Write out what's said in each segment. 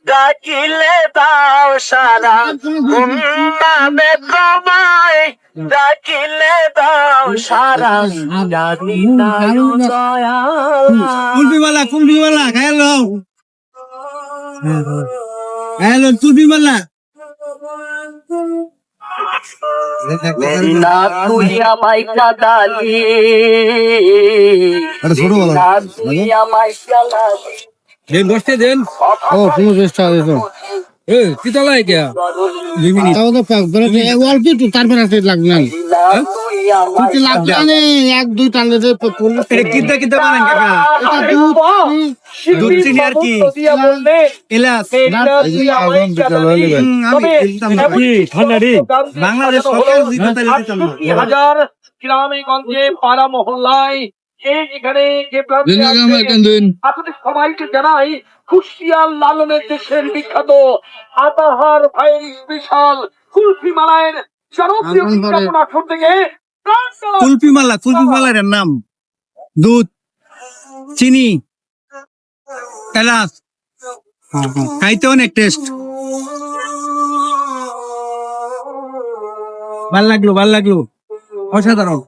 ডাকিলে দাও সারা নামে তোমায় ডাকিলে দাও সারা জানি না কুলফিওয়ালা কুলফিওয়ালা হ্যালো হ্যালো কুলফিওয়ালা না তুই আমায় কাঁদালি না তুই আমায় কাঁদালি দেন বসতে দেন ও পুরো চেষ্টা দিছো এ কি তলায় কে লিমিনি তাও তো পাক ধরে অল্প একটু তারপর আসতে লাগবে না তুই লাগবে না এক দুই টানলে যে এটা কিদা কিদা বানান কাকা এটা দুধ চিনি আর কি এলাচ আগুন বিকাল হলে আমি কি ঠান্ডা রে বাংলাদেশ সরকার দিতে তাইলে দিতাম না হাজার গ্রামে গঞ্জে পাড়া মহল্লায় এখানে যে আপনাদের সবাইকে জানাই কুষ্টিয়ার লালনের দেশের বিখ্যাত আতাহার ভাইয়ের স্পেশাল কুলফি মালায়ের জনপ্রিয় বিজ্ঞাপন আসর থেকে কুলফিমালার নাম দুধ চিনি এলাচ খাইতে অনেক টেস্ট ভাল লাগলো অসাধারণ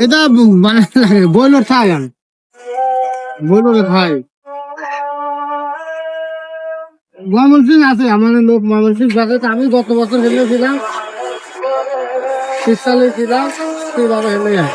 এটা মানে বইলোর খাই বইলোরে খাই ময়মনসিং আছে আমাদের লোক ময়মনসিং থাকে আমি গত বছর হেলেছিলাম শীতকালে ছিলাম সেইভাবে হেলে যায়